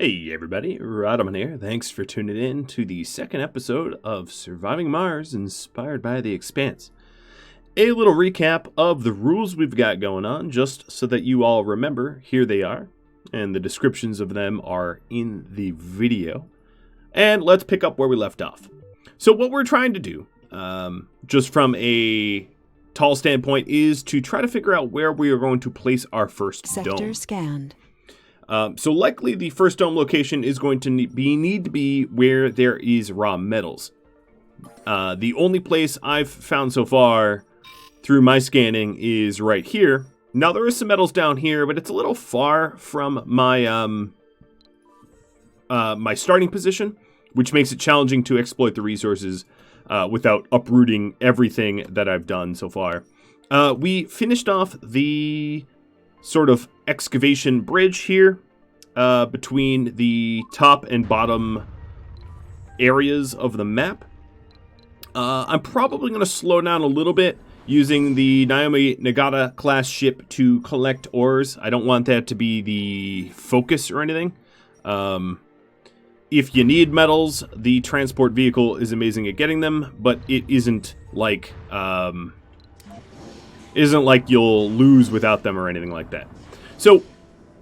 Hey everybody, Rhadamant here. Thanks for tuning in to the second episode of Surviving Mars inspired by the Expanse. A little recap of the rules we've got going on, just so that you all remember. Here they are, and the descriptions of them are in the video. And let's pick up where we left off. So what we're trying to do, just from a tall standpoint, is to try to figure out where we are going to place our first dome. Sector scanned. So likely the first dome location is going to need to be where there is raw metals. The only place I've found so far through my scanning is right here. Now there is some metals down here, but it's a little far from my my starting position, which makes it challenging to exploit the resources without uprooting everything that I've done so far. We finished off the sort of excavation bridge here between the top and bottom areas of the map. I'm probably going to slow down a little bit using the Naomi Nagata class ship to collect ores. I don't want that to be the focus or anything. If you need metals, the transport vehicle is amazing at getting them, but it isn't like you'll lose without them or anything like that. So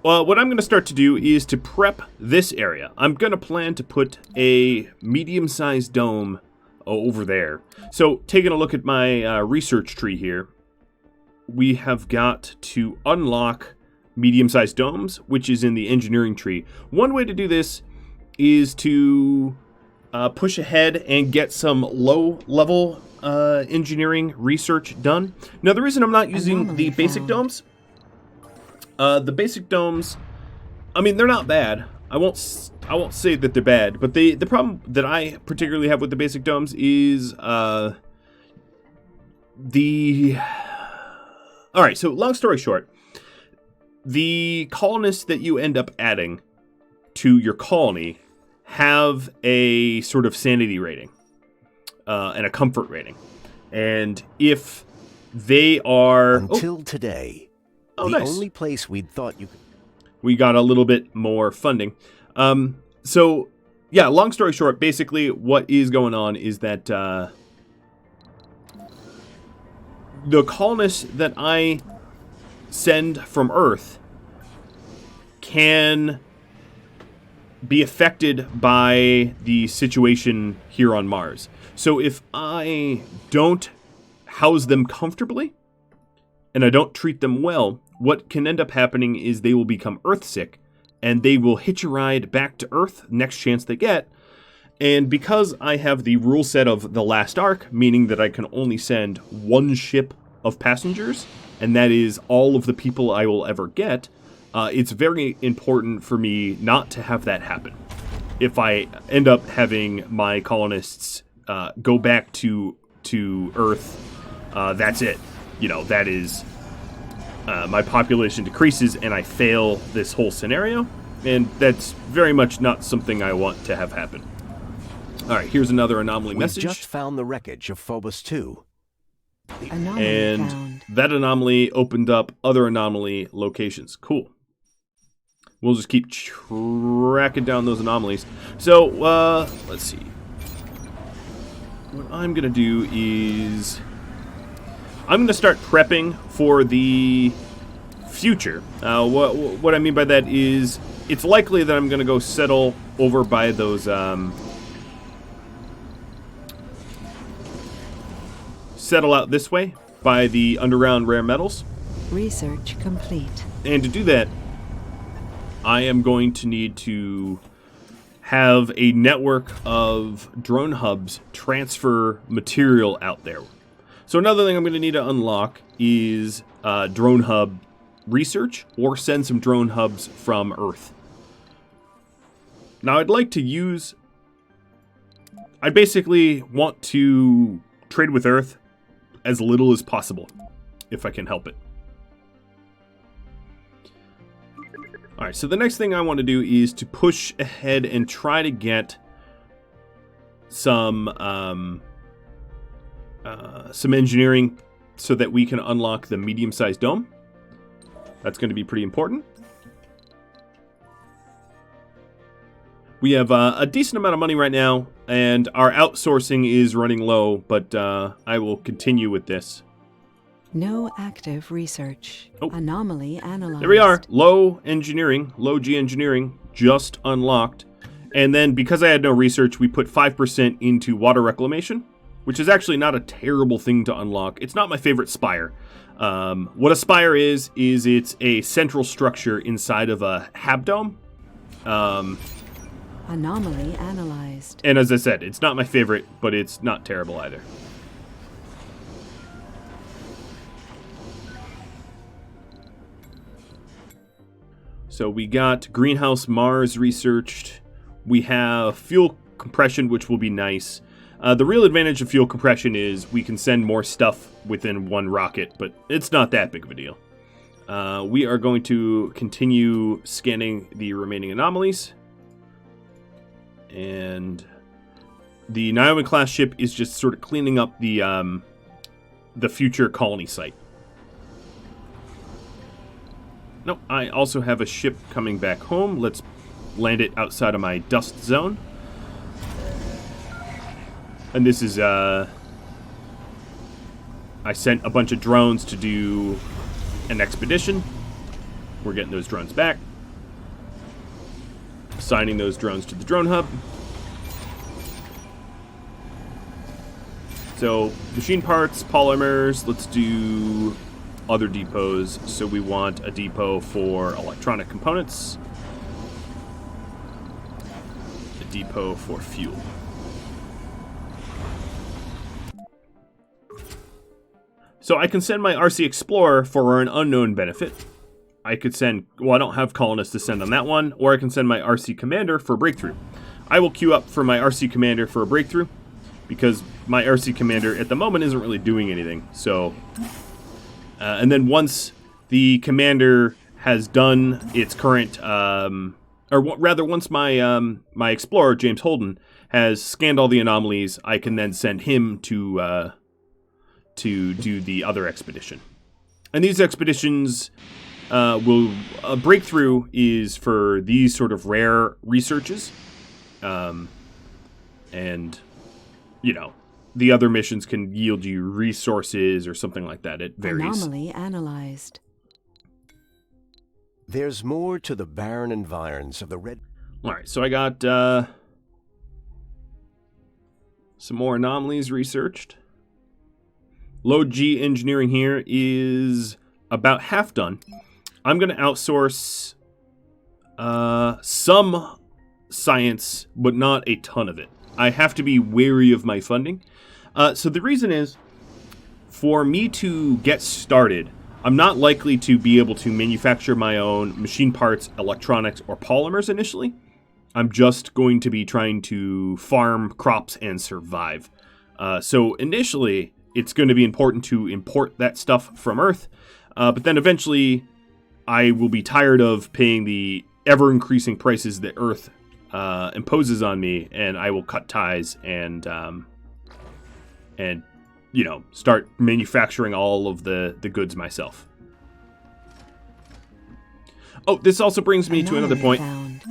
what I'm going to start to do is to prep this area. I'm going to plan to put a medium-sized dome over there. So taking a look at my research tree here, we have got to unlock medium-sized domes, which is in the engineering tree. One way to do this is to push ahead and get some low-level engineering research done. Now, the reason I'm not using the basic domes, the basic domes, I mean, they're not bad. I won't say that they're bad, but the problem that I particularly have with the basic domes is all right, so long story short, the colonists that you end up adding to your colony have a sort of sanity rating and a comfort rating. And if they are... Until today, the nice. Only place we'd thought you could... We got a little bit more funding. So, yeah, long story short, basically what is going on is that the colonists that I send from Earth can be affected by the situation here on Mars. So if I don't house them comfortably and I don't treat them well, what can end up happening is they will become Earth sick and they will hitch a ride back to Earth next chance they get. And because I have the rule set of the last arc, meaning that I can only send one ship of passengers, and that is all of the people I will ever get, it's very important for me not to have that happen. If I end up having my colonists go back to Earth, that's it. You know, that is my population decreases and I fail this whole scenario, and that's very much not something I want to have happen. All right, here's another anomaly message. We just found the wreckage of Phobos 2. Anomaly found. That anomaly opened up other anomaly locations. Cool. We'll just keep tracking down those anomalies. So, let's see. What I'm going to do is... I'm going to start prepping for the future. What I mean by that is, it's likely that I'm going to go settle over by those... settle out this way, by the underground rare metals. Research complete. And to do that, I am going to need to have a network of drone hubs transfer material out there. So another thing I'm going to need to unlock is drone hub research, or send some drone hubs from Earth. Now I'd like to use... I basically want to trade with Earth as little as possible, if I can help it. Alright, so the next thing I want to do is to push ahead and try to get some engineering so that we can unlock the medium-sized dome. That's going to be pretty important. We have a decent amount of money right now, and our outsourcing is running low, but I will continue with this. No active research. Oh. Anomaly analyzed. There we are. Low engineering, low G engineering, just unlocked. And then because I had no research, we put 5% into water reclamation, which is actually not a terrible thing to unlock. It's not my favorite spire. What a spire is it's a central structure inside of a habdome. Anomaly analyzed. And as I said, it's not my favorite, but it's not terrible either. So we got Greenhouse Mars researched. We have fuel compression, which will be nice. The real advantage of fuel compression is we can send more stuff within one rocket, but it's not that big of a deal. We are going to continue scanning the remaining anomalies. And the Naomi-class ship is just sort of cleaning up the future colony site. No, I also have a ship coming back home. Let's land it outside of my dust zone. And this is, I sent a bunch of drones to do an expedition. We're getting those drones back. Assigning those drones to the drone hub. So, machine parts, polymers, let's do other depots. So we want a depot for electronic components. A depot for fuel. So I can send my RC Explorer for an unknown benefit. I could send, well, I don't have colonists to send on that one, or I can send my RC Commander for a breakthrough. I will queue up for my RC Commander for a breakthrough, because my RC Commander at the moment isn't really doing anything. So, and then once the Commander has done its current, once my my Explorer, James Holden, has scanned all the anomalies, I can then send him to do the other expedition. And these expeditions a breakthrough is for these sort of rare researches. And, you know, the other missions can yield you resources or something like that. It varies. Anomaly analyzed. There's more to the barren environs of the red... Alright, so I got some more anomalies researched. Low G engineering here is about half done. I'm going to outsource some science, but not a ton of it. I have to be wary of my funding. So the reason is, for me to get started, I'm not likely to be able to manufacture my own machine parts, electronics, or polymers initially. I'm just going to be trying to farm crops and survive. So initially, it's going to be important to import that stuff from Earth, but then eventually I will be tired of paying the ever-increasing prices that Earth imposes on me, and I will cut ties and you know, start manufacturing all of the goods myself. Oh, this also brings me to another point. Found.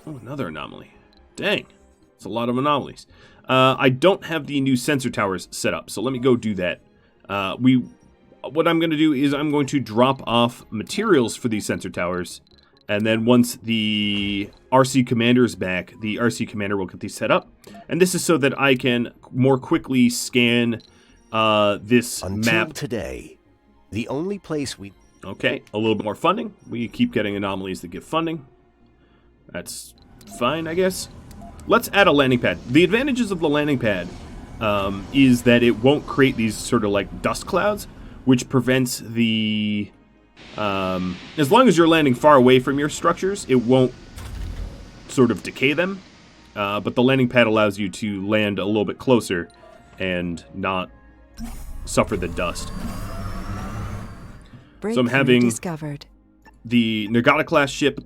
Oh, another anomaly. Dang, it's a lot of anomalies. I don't have the new sensor towers set up, so let me go do that. What I'm going to do is I'm going to drop off materials for these sensor towers, and then once the RC Commander is back, the RC Commander will get these set up. And this is so that I can more quickly scan this Until map. today, the only place we... Okay, a little bit more funding. We keep getting anomalies that give funding. That's fine, I guess. Let's add a landing pad. The advantages of the landing pad is that it won't create these sort of like dust clouds, which prevents the... as long as you're landing far away from your structures, it won't sort of decay them. But the landing pad allows you to land a little bit closer and not suffer the dust. So I'm having discovered. The Nagata-class ship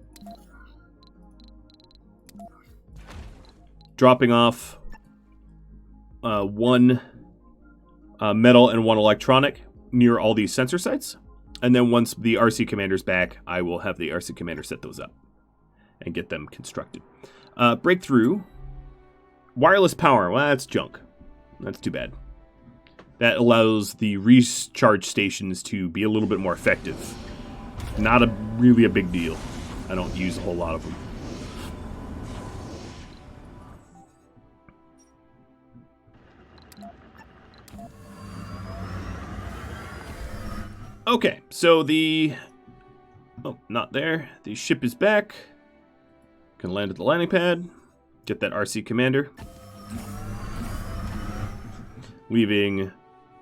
dropping off one metal and one electronic near all these sensor sites. And then once the RC Commander's back, I will have the RC Commander set those up and get them constructed. Breakthrough. Wireless power. Well, that's junk. That's too bad. That allows the recharge stations to be a little bit more effective. Not really a big deal. I don't use a whole lot of them. Okay, so the... Oh, not there. The ship is back. Can land at the landing pad. Get that RC commander. Leaving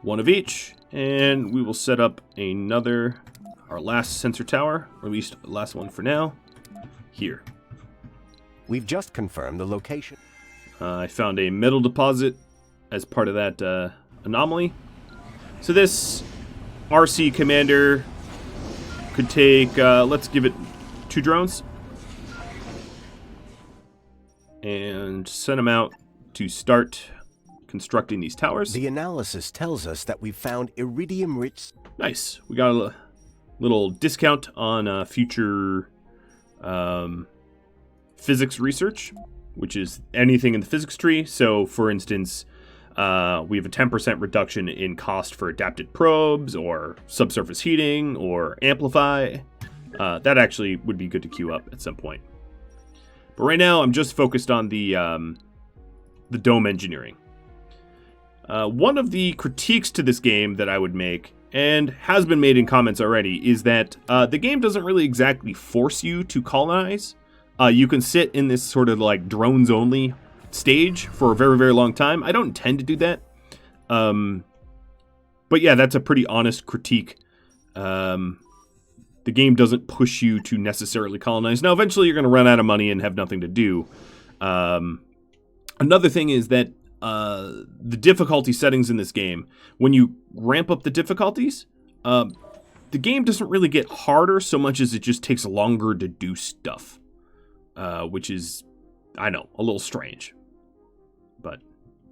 one of each. And we will set up our last sensor tower. Or at least last one for now. Here. We've just confirmed the location. I found a metal deposit as part of that anomaly. So this RC commander could take, let's give it 2 drones. And send them out to start constructing these towers. The analysis tells us that we've found iridium-rich... Nice. We got a little discount on future physics research, which is anything in the physics tree. So, for instance, we have a 10% reduction in cost for adapted probes or subsurface heating or amplify. That actually would be good to queue up at some point. But right now, I'm just focused on the dome engineering. One of the critiques to this game that I would make, and has been made in comments already, is that the game doesn't really exactly force you to colonize. You can sit in this sort of like drones-only stage for a very, very long time. I don't intend to do that. But yeah, that's a pretty honest critique. The game doesn't push you to necessarily colonize. Now, eventually you're going to run out of money and have nothing to do. Another thing is that the difficulty settings in this game, when you ramp up the difficulties, the game doesn't really get harder so much as it just takes longer to do stuff. Which is, I know, a little strange. But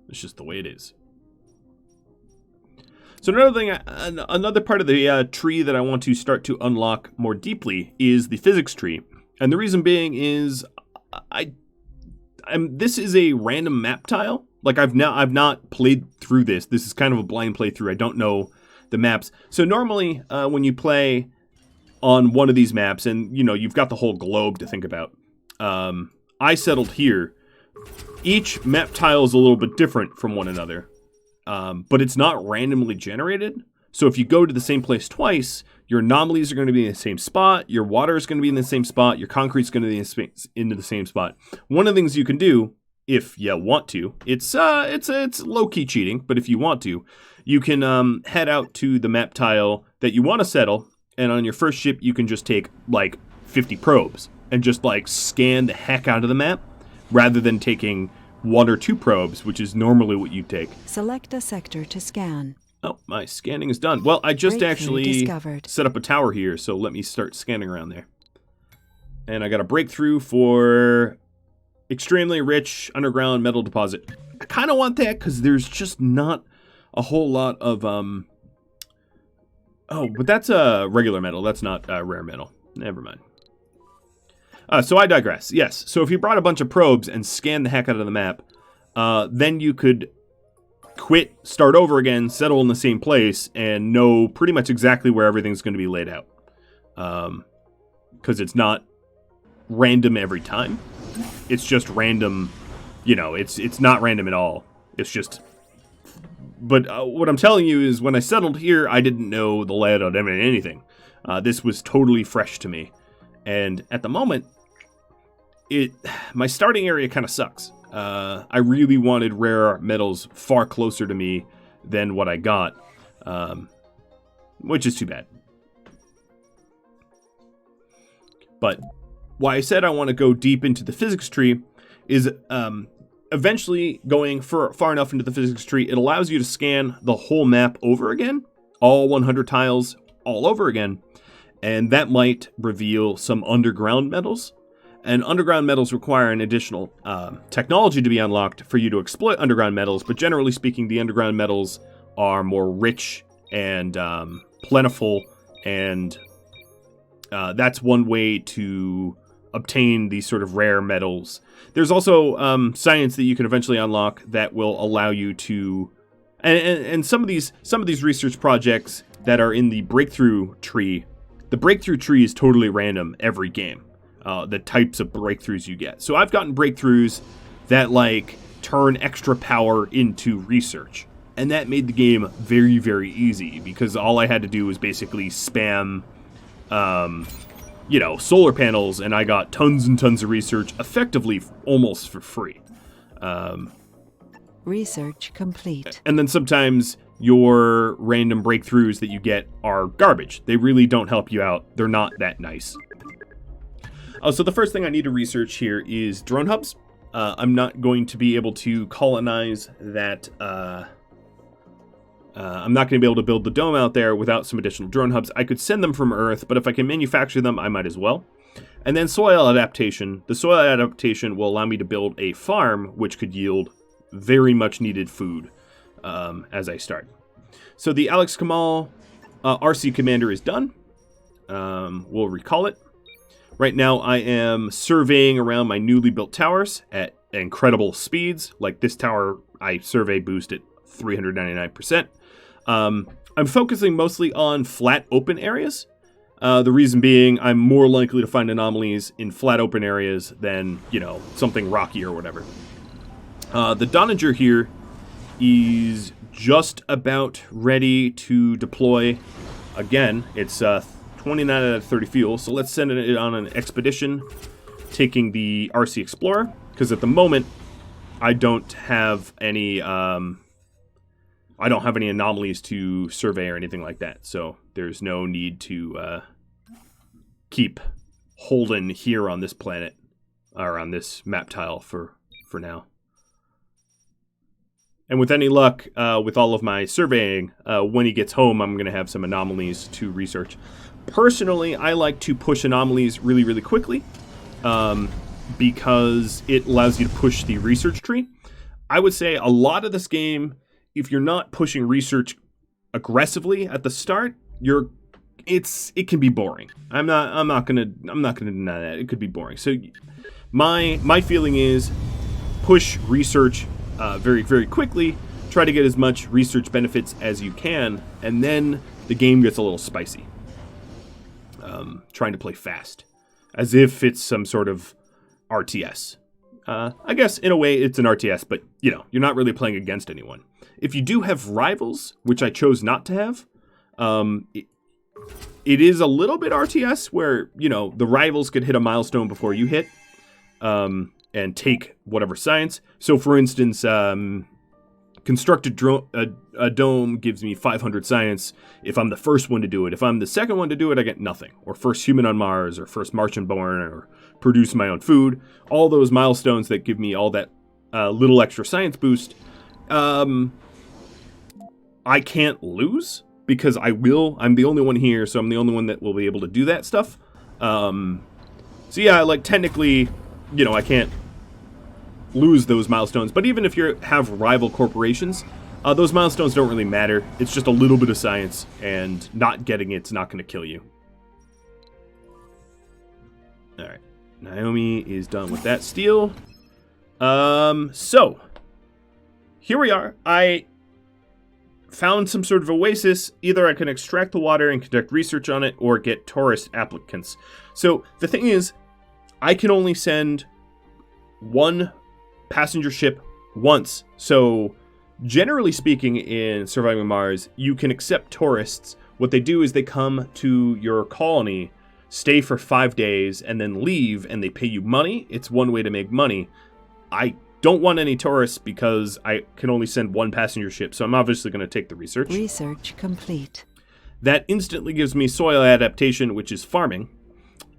it's just the way it is. So another part of the tree that I want to start to unlock more deeply is the physics tree. And the reason being is this is a random map tile. Like I've not played through this. This is kind of a blind playthrough. I don't know the maps. So normally when you play on one of these maps, and you know you've got the whole globe to think about. I settled here. Each map tile is a little bit different from one another. But it's not randomly generated. So if you go to the same place twice, your anomalies are going to be in the same spot, your water is going to be in the same spot, your concrete is going to be into the same spot. One of the things you can do, if you want to, it's low-key cheating, but if you want to, you can head out to the map tile that you want to settle, and on your first ship, you can just take, like, 50 probes and just, like, scan the heck out of the map, rather than taking 1 or 2 probes, which is normally what you take. Select a sector to scan. Oh, my scanning is done. Well, I just actually discovered. set up a tower here, so let me start scanning around there. And I got a breakthrough for extremely rich underground metal deposit. I kind of want that because there's just not a whole lot of... Oh, but that's a regular metal. That's not rare metal. Never mind. So I digress. Yes, so if you brought a bunch of probes and scanned the heck out of the map, then you could quit, start over again, settle in the same place, and know pretty much exactly where everything's going to be laid out. Because it's not random every time. It's just random, you know, it's not random at all. It's just... But what I'm telling you is when I settled here, I didn't know the layout of anything. This was totally fresh to me. And at the moment, my starting area kind of sucks. I really wanted rare metals far closer to me than what I got, which is too bad. But why I said I want to go deep into the physics tree is eventually going far enough into the physics tree, it allows you to scan the whole map over again, all 100 tiles all over again. And that might reveal some underground metals. And underground metals require an additional technology to be unlocked for you to exploit underground metals. But generally speaking, the underground metals are more rich and plentiful. And that's one way to obtain these sort of rare metals. There's also science that you can eventually unlock that will allow you to, and some of these research projects that are in the breakthrough tree. The breakthrough tree is totally random every game. The types of breakthroughs you get. So I've gotten breakthroughs that like turn extra power into research, and that made the game very, very easy because all I had to do was basically spam, solar panels, and I got tons and tons of research effectively almost for free. Research complete. And then sometimes your random breakthroughs that you get are garbage. They really don't help you out. They're not that nice. So the first thing I need to research here is drone hubs. I'm not going to be able to colonize that. I'm not going to be able to build the dome out there without some additional drone hubs. I could send them from Earth, but if I can manufacture them, I might as well. And then soil adaptation. The soil adaptation will allow me to build a farm, which could yield very much needed food as I start. So the Alex Kamal RC Commander is done. We'll recall it. Right now I am surveying around my newly built towers at incredible speeds. Like this tower, I survey boost at 399%. I'm focusing mostly on flat open areas. The reason being I'm more likely to find anomalies in flat open areas than, something rocky or whatever. The Doninger here is just about ready to deploy. Again, it's 29 out of 30 fuel, so let's send it on an expedition, taking the RC Explorer, because at the moment, I don't have any anomalies to survey or anything like that, so there's no need to keep Holden here on this planet, or on this map tile for now. And with any luck, with all of my surveying, when he gets home, I'm going to have some anomalies to research. Personally, I like to push anomalies really, really quickly because it allows you to push the research tree. I would say a lot of this game, if you're not pushing research aggressively at the start, it can be boring. I'm not gonna deny that it could be boring. So my feeling is push research very, very quickly. Try to get as much research benefits as you can, and then the game gets a little spicy. Trying to play fast, as if it's some sort of RTS. I guess in a way it's an RTS, but you're not really playing against anyone. If you do have rivals, which I chose not to have, it is a little bit RTS where the rivals could hit a milestone before you hit, and take whatever science. So for instance, constructed a dome gives me 500 science if I'm the first one to do it. If I'm the second one to do it, I get nothing. Or first human on Mars, or first Martian born, or produce my own food. All those milestones that give me all that little extra science boost. I can't lose because I will. I'm the only one here, so I'm the only one that will be able to do that stuff. So yeah, like technically, I can't lose those milestones, but even if you have rival corporations, those milestones don't really matter. It's just a little bit of science, and not getting it's not going to kill you. Alright, Naomi is done with that steel. So here we are. I found some sort of oasis. Either I can extract the water and conduct research on it, or get tourist applicants. So the thing is, I can only send one passenger ship once. So generally speaking, in Surviving Mars, you can accept tourists. What they do is they come to your colony, stay for 5 days, and then leave, and they pay you money. It's one way to make money. I don't want any tourists because I can only send one passenger ship, so I'm obviously going to take the research. Research complete. That instantly gives me soil adaptation, which is farming.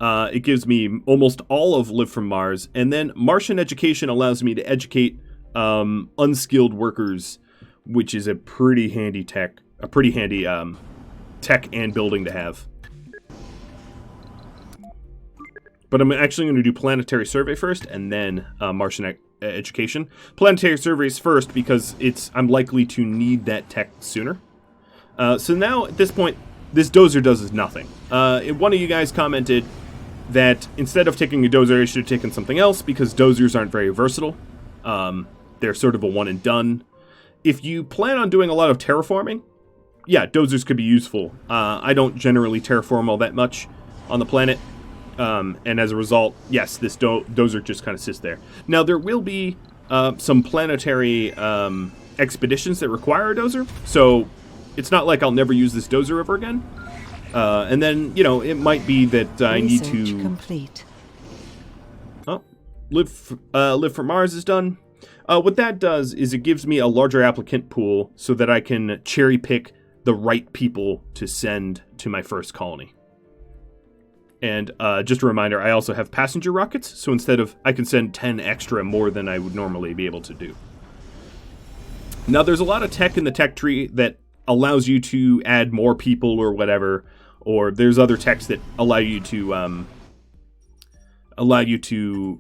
It gives me almost all of Live from Mars, and then Martian education allows me to educate unskilled workers, which is a pretty handy tech and building to have. But I'm actually going to do planetary survey first, and then Martian education. Planetary surveys first because I'm likely to need that tech sooner. So now at this point, this dozer does is nothing. One of you guys commented, that instead of taking a dozer, I should have taken something else, because dozers aren't very versatile. They're sort of a one and done. If you plan on doing a lot of terraforming, yeah, dozers could be useful. I don't generally terraform all that much on the planet. And as a result, yes, this dozer just kind of sits there. Now, there will be some planetary expeditions that require a dozer, so it's not like I'll never use this dozer ever again. And then, you know, it might be that I need to... complete. Oh, live for Mars is done. What that does is it gives me a larger applicant pool so that I can cherry pick the right people to send to my first colony. And just a reminder, I also have passenger rockets, so instead of, I can send 10 extra more than I would normally be able to do. Now, there's a lot of tech in the tech tree that allows you to add more people or whatever, or there's other techs that allow you to,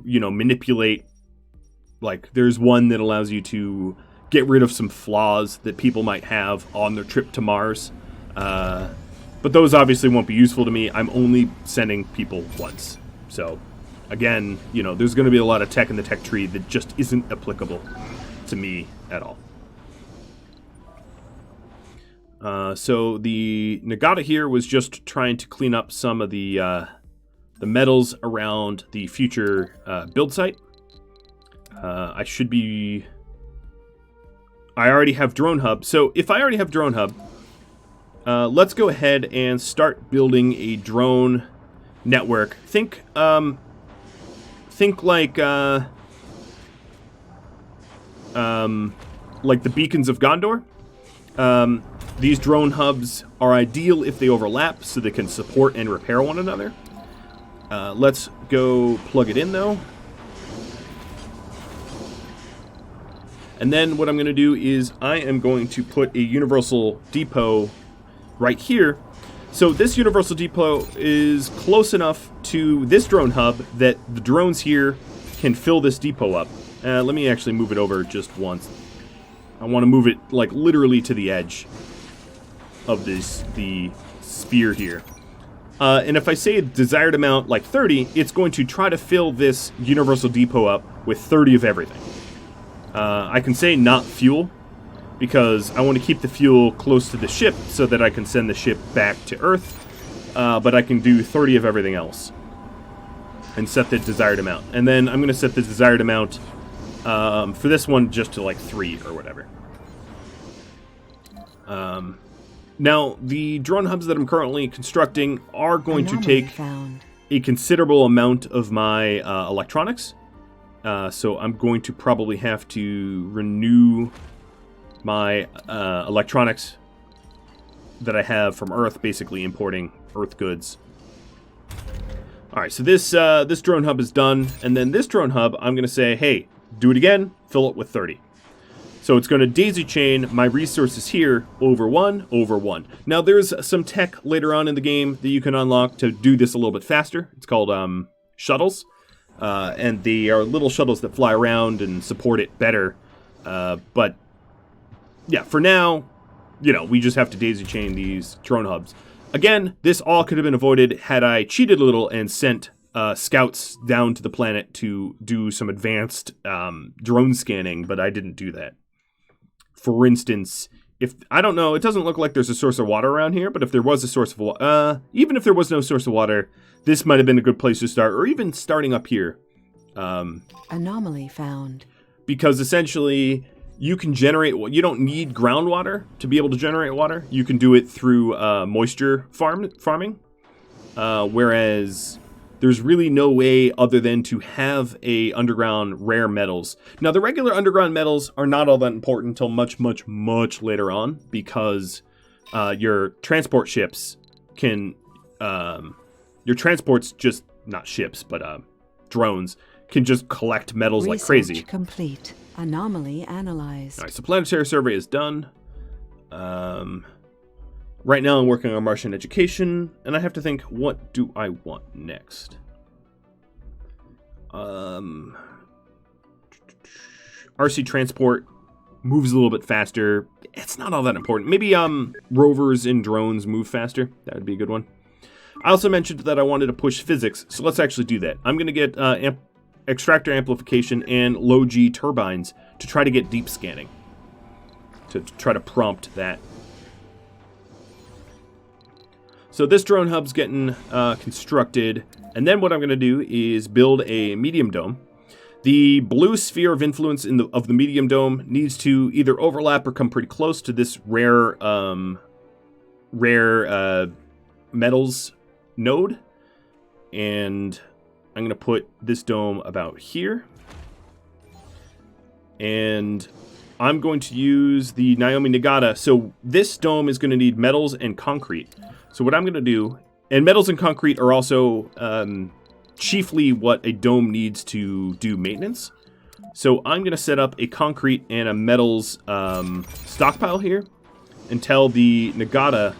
you know, manipulate. Like, there's one that allows you to get rid of some flaws that people might have on their trip to Mars. But those obviously won't be useful to me. I'm only sending people once. So, again, you know, there's going to be a lot of tech in the tech tree that just isn't applicable to me at all. So the Nagata here was just trying to clean up some of the metals around the future build site. I already have Drone Hub. So if I already have Drone Hub, let's go ahead and start building a drone network. Think like the beacons of Gondor. These drone hubs are ideal if they overlap, so they can support and repair one another. Let's go plug it in, though. And then what I'm going to do is I am going to put a universal depot right here. So this universal depot is close enough to this drone hub that the drones here can fill this depot up. Let me actually move it over just once. I want to move it like literally to the edge of the sphere here. And if I say desired amount like 30, it's going to try to fill this universal depot up with 30 of everything. I can say not fuel, because I want to keep the fuel close to the ship so that I can send the ship back to Earth. But I can do 30 of everything else and set the desired amount. And then I'm going to set the desired amount for this one just to like 3 or whatever. Now, the drone hubs that I'm currently constructing are going to take a considerable amount of my electronics. So I'm going to probably have to renew my electronics that I have from Earth, basically importing Earth goods. Alright, so this drone hub is done, and then this drone hub, I'm going to say, hey, do it again, fill it with 30. So it's going to daisy chain my resources here over 1, over 1. Now there's some tech later on in the game that you can unlock to do this a little bit faster. It's called shuttles. And they are little shuttles that fly around and support it better. But yeah, for now, you know, we just have to daisy chain these drone hubs. Again, this all could have been avoided had I cheated a little and sent scouts down to the planet to do some advanced drone scanning, but I didn't do that. For instance, if I don't know, it doesn't look like there's a source of water around here, but if there was a source of water, even if there was no source of water, this might have been a good place to start, or even starting up here. Anomaly found. Because essentially, you can generate, you don't need groundwater to be able to generate water. You can do it through moisture farming, whereas there's really no way other than to have a underground rare metals. Now, the regular underground metals are not all that important until much, much, much later on, because your transport ships can, your transports just, not ships, but drones, can just collect metals like crazy. Research complete. Anomaly analyzed. All right, so planetary survey is done. Right now I'm working on Martian education, and I have to think, what do I want next? RC transport moves a little bit faster. It's not all that important. Maybe rovers and drones move faster. That would be a good one. I also mentioned that I wanted to push physics, so let's actually do that. I'm going to get Extractor amplification and low G turbines to try to get deep scanning. To try to prompt that. So this drone hub's getting constructed, and then what I'm going to do is build a medium dome. The blue sphere of influence of the medium dome needs to either overlap or come pretty close to this rare metals node, and I'm going to put this dome about here, and I'm going to use the Naomi Nagata. So this dome is going to need metals and concrete. So what I'm going to do, and metals and concrete are also chiefly what a dome needs to do maintenance. So I'm going to set up a concrete and a metals stockpile here and tell the Nagata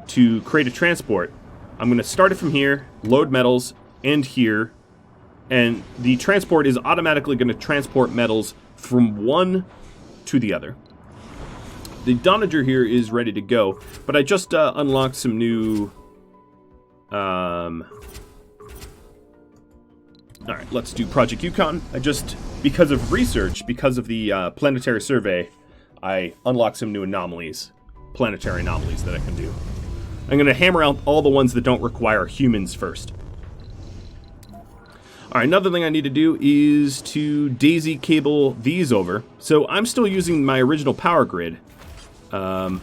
to create a transport. I'm going to start it from here, load metals, and here, and the transport is automatically going to transport metals from one to the other. The Donager here is ready to go, but I just unlocked some new... Alright, let's do Project Yukon. Because of research, because of the planetary survey, I unlocked some new anomalies, planetary anomalies that I can do. I'm going to hammer out all the ones that don't require humans first. Alright, another thing I need to do is to daisy cable these over. So I'm still using my original power grid. But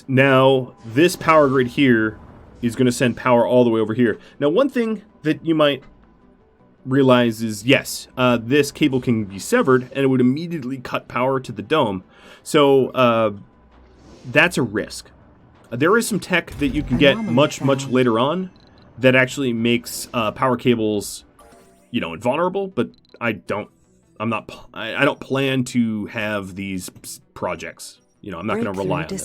now this power grid here is going to send power all the way over here. Now, one thing that you might realize is, yes, this cable can be severed, and it would immediately cut power to the dome. So, that's a risk. There is some tech that you can get much later on that actually makes power cables, invulnerable, but I don't plan to have these projects. I'm not going to rely on them.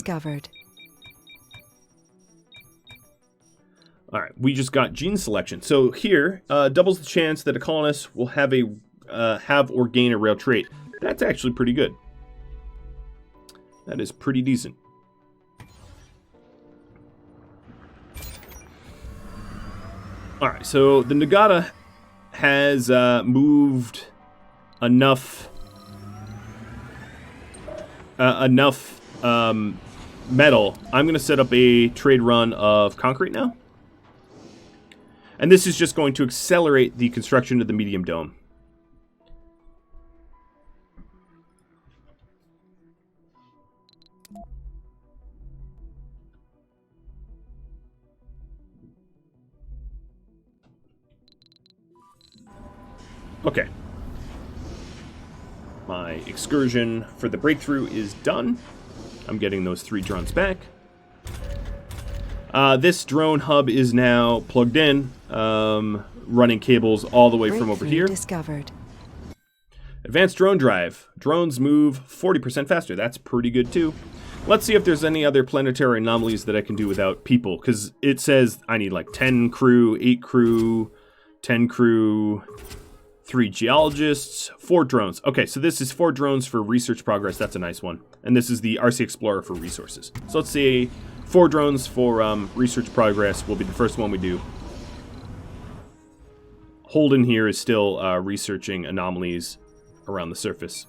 All right, we just got gene selection. So here, doubles the chance that a colonist will have or gain a rare trait. That's actually pretty good. That is pretty decent. All right, so the Nagata has moved enough metal. I'm going to set up a trade run of concrete now. And this is just going to accelerate the construction of the medium dome. Okay. My excursion for the breakthrough is done. I'm getting those 3 drones back. This drone hub is now plugged in, running cables all the way from over here. Discovered. Advanced drone drive. Drones move 40% faster. That's pretty good too. Let's see if there's any other planetary anomalies that I can do without people, because it says I need like 10 crew, 8 crew, 10 crew, 3 geologists, 4 drones. Okay, so this is 4 drones for research progress. That's a nice one. And this is the RC Explorer for resources. So let's see, 4 drones for research progress will be the first one we do. Holden here is still researching anomalies around the surface.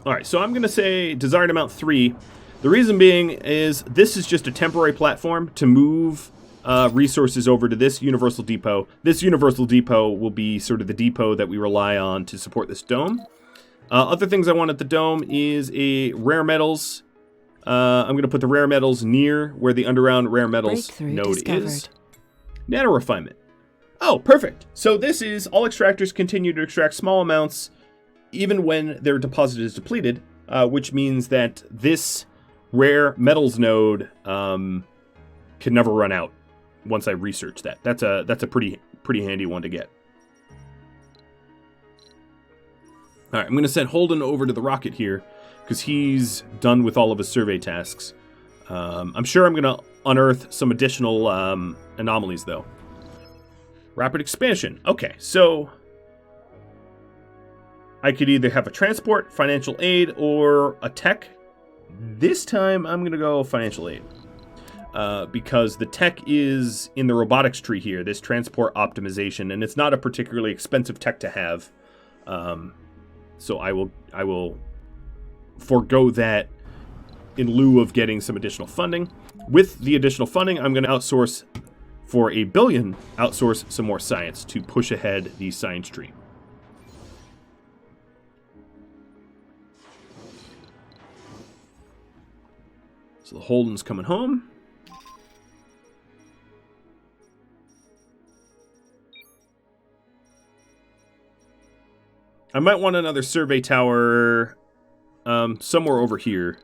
Alright, so I'm going to say desired amount 3. The reason being is this is just a temporary platform to move resources over to this Universal Depot. This Universal Depot will be sort of the depot that we rely on to support this dome. Other things I want at the dome is a rare metals. I'm going to put the rare metals near where the underground rare metals node is. Nano refinement. Oh, perfect. So this is all extractors continue to extract small amounts even when their deposit is depleted, which means that this rare metals node can never run out once I research that. That's a pretty handy one to get. All right, I'm going to send Holden over to the rocket here because he's done with all of his survey tasks. I'm sure I'm going to unearth some additional anomalies, though. Rapid expansion. Okay, so I could either have a transport, financial aid, or a tech. This time, I'm going to go financial aid. Because the tech is in the robotics tree here, this transport optimization, and it's not a particularly expensive tech to have. So I will forego that in lieu of getting some additional funding. With the additional funding, I'm going to outsource for $1 billion, outsource some more science to push ahead the science tree. So the Holden's coming home. I might want another survey tower somewhere over here.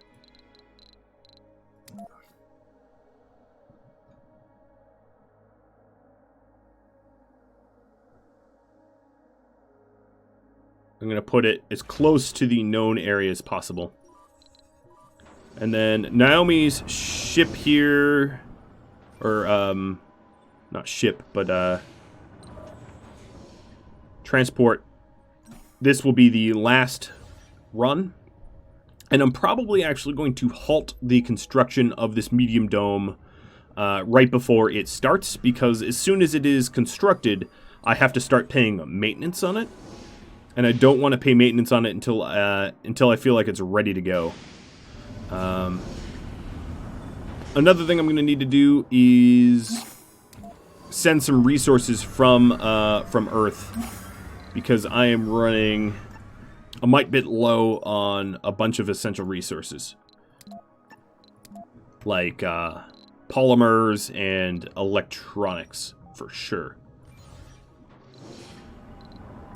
I'm going to put it as close to the known area as possible. And then Naomi's ship here, or not ship, but transport. This will be the last run, and I'm probably actually going to halt the construction of this medium dome right before it starts, because as soon as it is constructed, I have to start paying maintenance on it, and I don't want to pay maintenance on it until I feel like it's ready to go. Another thing I'm going to need to do is send some resources from Earth, because I am running a mite bit low on a bunch of essential resources, like polymers and electronics, for sure.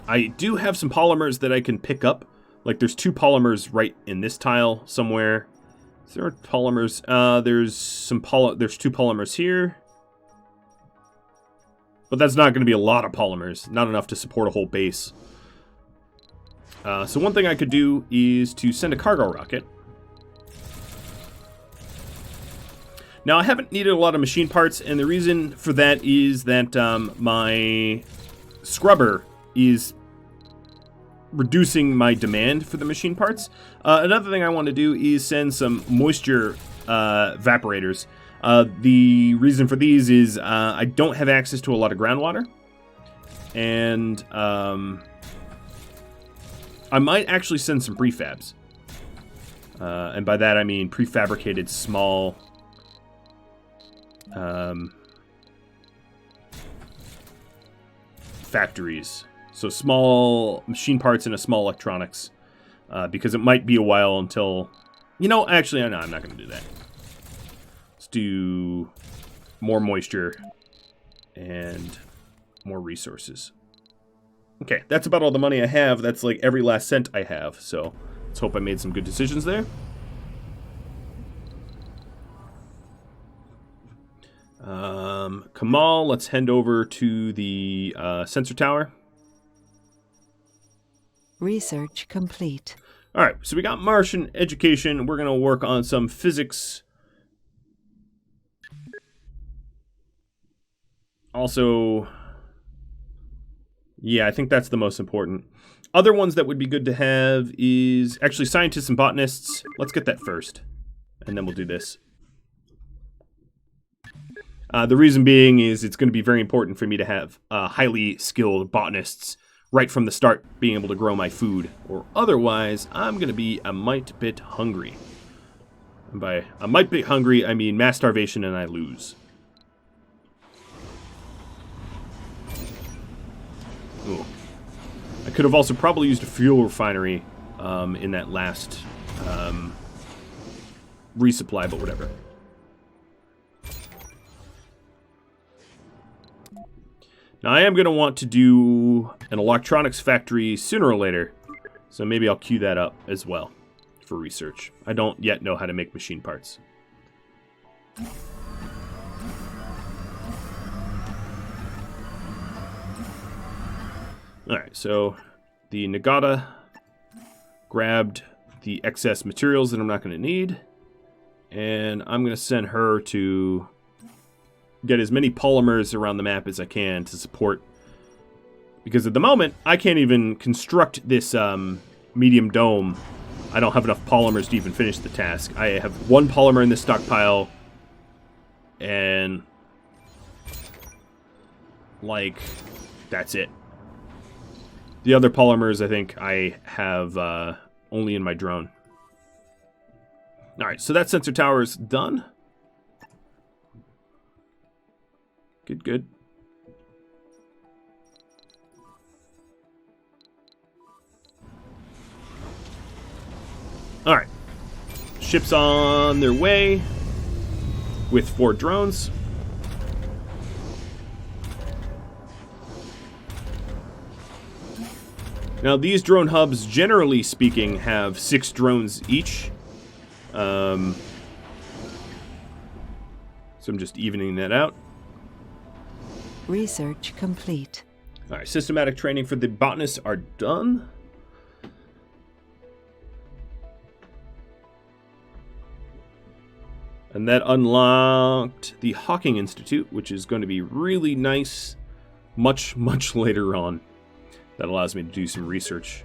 I do have some polymers that I can pick up. Like, there's 2 polymers right in this tile somewhere. Is there polymers? There's 2 polymers here. But that's not going to be a lot of polymers. Not enough to support a whole base. So one thing I could do is to send a cargo rocket. Now, I haven't needed a lot of machine parts, and the reason for that is that my scrubber is reducing my demand for the machine parts. Another thing I want to do is send some moisture evaporators. The reason for these is I don't have access to a lot of groundwater, and I might actually send some prefabs. And by that I mean prefabricated small factories. So small machine parts and a small electronics, because it might be a while until... actually, no, I'm not going to do that. Let's do more moisture and more resources. Okay, that's about all the money I have. That's like every last cent I have, so let's hope I made some good decisions there. Kamal, let's head over to the sensor tower. Research complete. All right, so we got Martian education. We're going to work on some physics. Also, yeah, I think that's the most important. Other ones that would be good to have is actually scientists and botanists. Let's get that first, and then we'll do this. The reason being is it's going to be very important for me to have highly skilled botanists right from the start, being able to grow my food, or otherwise I'm going to be a mite bit hungry. And by a mite bit hungry, I mean mass starvation and I lose. Ooh. I could have also probably used a fuel refinery in that last resupply, but whatever. Now, I am going to want to do an electronics factory sooner or later, so maybe I'll queue that up as well for research. I don't yet know how to make machine parts. Alright, so the Nagata grabbed the excess materials that I'm not going to need, and I'm going to send her to get as many polymers around the map as I can to support Because at the moment, I can't even construct this medium dome. I don't have enough polymers to even finish the task. I have 1 polymer in this stockpile, and like that's it. The other polymers, I think I have only in my drone. All right, so that sensor tower is done. Good, good. All right, ships on their way with 4 drones. Now, these drone hubs, generally speaking, have 6 drones each. So I'm just evening that out. Research complete. All right, systematic training for the botanists are done. And that unlocked the Hawking Institute, which is going to be really nice much, much later on. That allows me to do some research.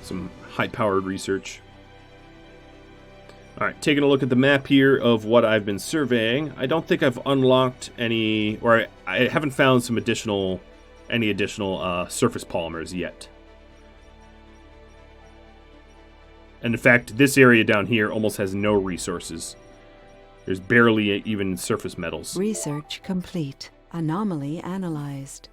Some high-powered research. Alright, taking a look at the map here of what I've been surveying. I don't think I've unlocked any, or I haven't found some any additional surface polymers yet. And in fact, this area down here almost has no resources. There's barely even surface metals. Research complete. Anomaly analyzed.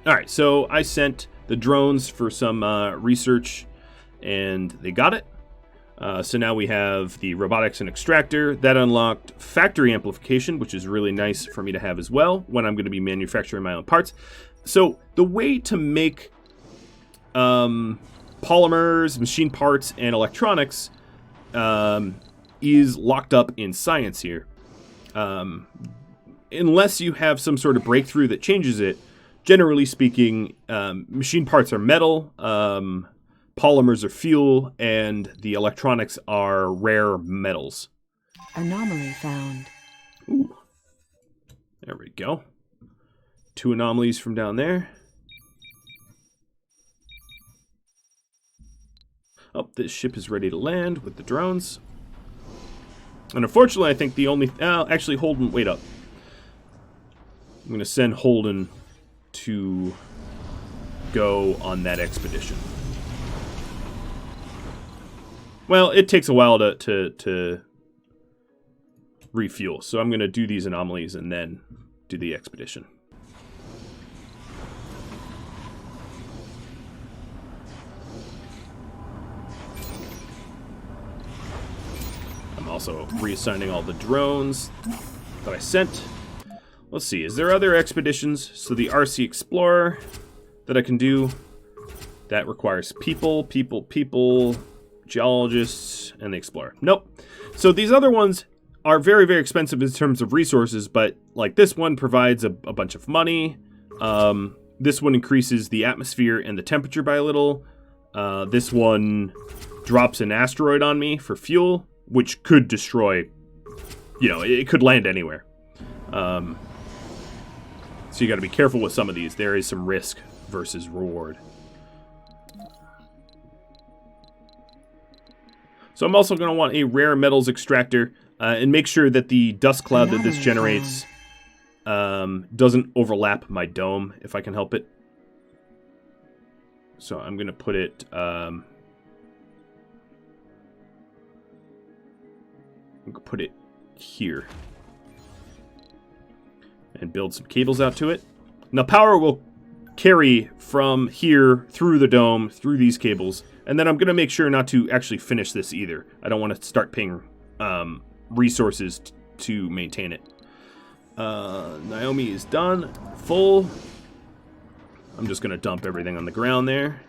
Alright, so I sent the drones for some research, and they got it. So now we have the robotics and extractor. That unlocked factory amplification, which is really nice for me to have as well when I'm going to be manufacturing my own parts. So the way to make polymers, machine parts, and electronics is locked up in science here. Unless you have some sort of breakthrough that changes it, generally speaking, machine parts are metal, polymers are fuel, and the electronics are rare metals. Anomaly found. Ooh. There we go. 2 anomalies from down there. Oh, this ship is ready to land with the drones. And unfortunately, I think the only... actually, Holden, wait up. I'm going to send Holden to go on that expedition. Well, it takes a while to refuel, so I'm going to do these anomalies and then do the expedition. I'm also reassigning all the drones that I sent. Let's see, is there other expeditions? So the RC Explorer that I can do, that requires people, geologists, and the Explorer. Nope. So these other ones are very, very expensive in terms of resources, but like this one provides a bunch of money. This one increases the atmosphere and the temperature by a little. This one drops an asteroid on me for fuel, which could destroy, it could land anywhere. So you got to be careful with some of these. There is some risk versus reward. So I'm also going to want a rare metals extractor and make sure that the dust cloud that this generates doesn't overlap my dome if I can help it. So I'm going to put it... I'm going to put it here. And build some cables out to it. Now power will carry from here through the dome, through these cables. And then I'm going to make sure not to actually finish this either. I don't want to start paying resources to maintain it. Naomi is done. Full. I'm just going to dump everything on the ground there.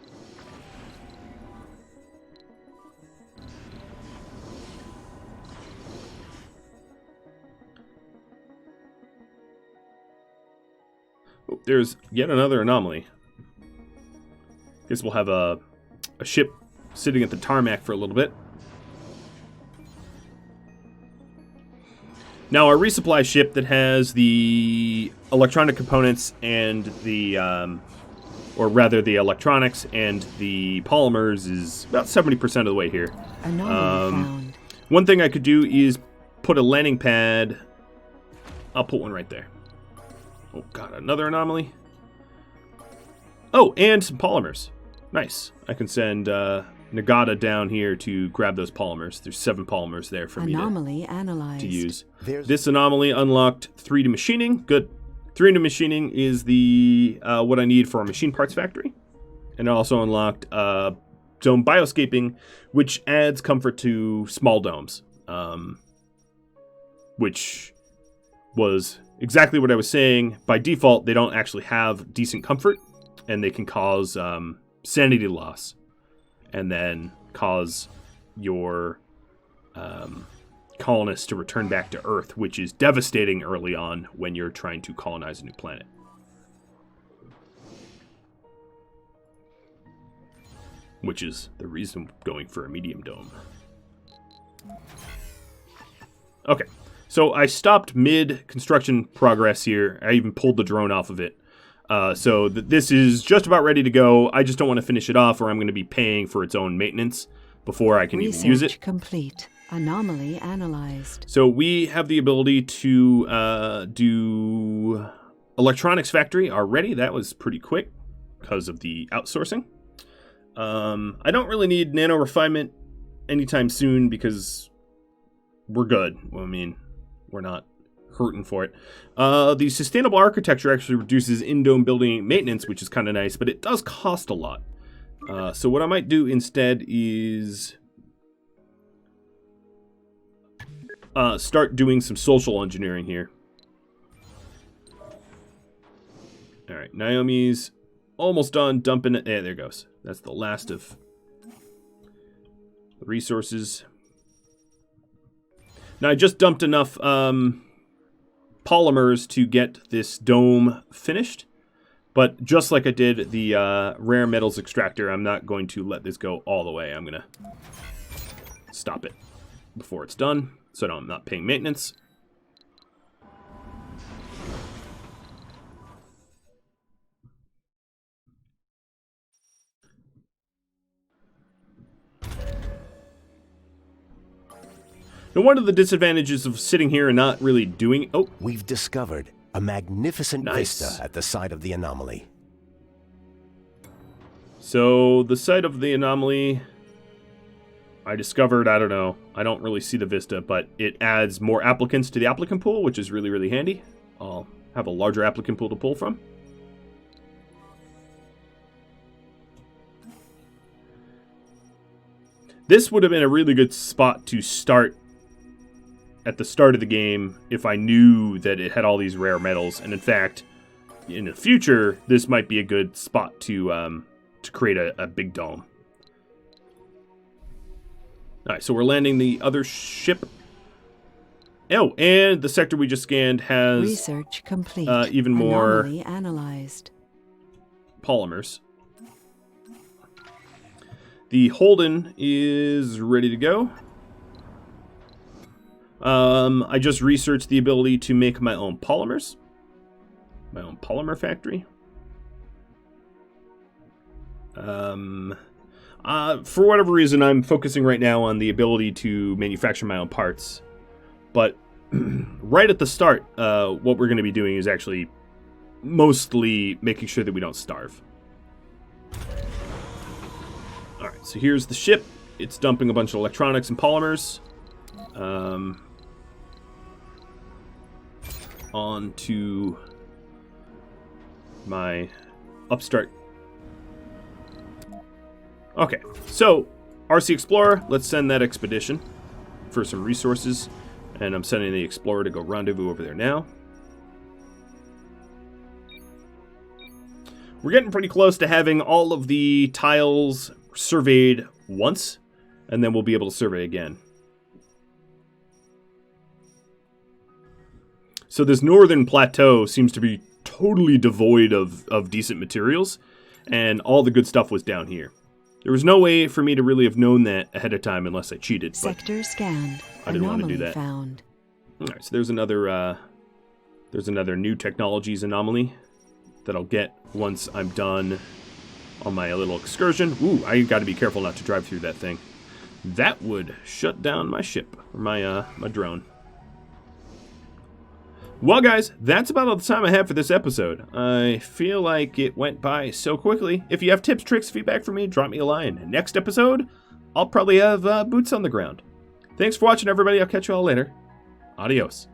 Oh, there's yet another anomaly. Guess we'll have a ship sitting at the tarmac for a little bit. Now, our resupply ship that has the electronic components and the, or rather the electronics and the polymers is about 70% of the way here. Anomaly found. One thing I could do is put a landing pad. I'll put one right there. Oh, God, another anomaly. Oh, and some polymers. Nice. I can send Nagata down here to grab those polymers. There's 7 polymers there for Anomaly me analyzed. to use. This anomaly unlocked 3D machining. Good. 3D machining is the what I need for a machine parts factory. And it also unlocked dome bioscaping, which adds comfort to small domes. Which was exactly what I was saying. By default, they don't actually have decent comfort, and they can cause sanity loss, and then cause your colonists to return back to Earth, which is devastating early on when you're trying to colonize a new planet. Which is the reason I'm going for a medium dome. Okay, so I stopped mid-construction progress here. I even pulled the drone off of it. So this is just about ready to go. I just don't want to finish it off, or I'm going to be paying for its own maintenance before I can even use it. Research complete. Anomaly analyzed. So we have the ability to do electronics factory already. That was pretty quick because of the outsourcing. I don't really need nano refinement anytime soon because we're good. Well, I mean, we're not hurting for it. The sustainable architecture actually reduces in-dome building maintenance, which is kind of nice, but it does cost a lot. So what I might do instead is start doing some social engineering here. All right, Naomi's almost done dumping it. Yeah, there it goes. That's the last of the resources. Now, I just dumped enough polymers to get this dome finished. But just like I did the rare metals extractor, I'm not going to let this go all the way. I'm going to stop it before it's done, so I'm not paying maintenance. Now, one of the disadvantages of sitting here and not really doing... Oh, we've discovered a magnificent vista at the site of the anomaly. So, the site of the anomaly, I discovered, I don't know, I don't really see the vista, but it adds more applicants to the applicant pool, which is really, really handy. I'll have a larger applicant pool to pull from. This would have been a really good spot to start at the start of the game if I knew that it had all these rare metals. And in fact, in the future, this might be a good spot to create a big dome. All right, so we're landing the other ship. Oh, and the sector we just scanned has research complete. Even more anomaly analyzed. Polymers. The Holden is ready to go. I just researched the ability to make my own polymers. My own polymer factory. For whatever reason, I'm focusing right now on the ability to manufacture my own parts. But right at the start, what we're going to be doing is actually mostly making sure that we don't starve. Alright, so here's the ship. It's dumping a bunch of electronics and polymers. Onto my upstart. Okay, so RC Explorer, let's send that expedition for some resources. And I'm sending the Explorer to go rendezvous over there now. We're getting pretty close to having all of the tiles surveyed once, and then we'll be able to survey again. So this northern plateau seems to be totally devoid of decent materials, and all the good stuff was down here. There was no way for me to really have known that ahead of time unless I cheated. Sector scanned. I didn't want to do Anomaly that. found. All right, so there's another new technologies anomaly that I'll get once I'm done on my little excursion. Ooh, I got to be careful not to drive through that thing. That would shut down my ship, or my drone. Well, guys, that's about all the time I have for this episode. I feel like it went by so quickly. If you have tips, tricks, feedback for me, drop me a line. Next episode, I'll probably have boots on the ground. Thanks for watching, everybody. I'll catch you all later. Adios.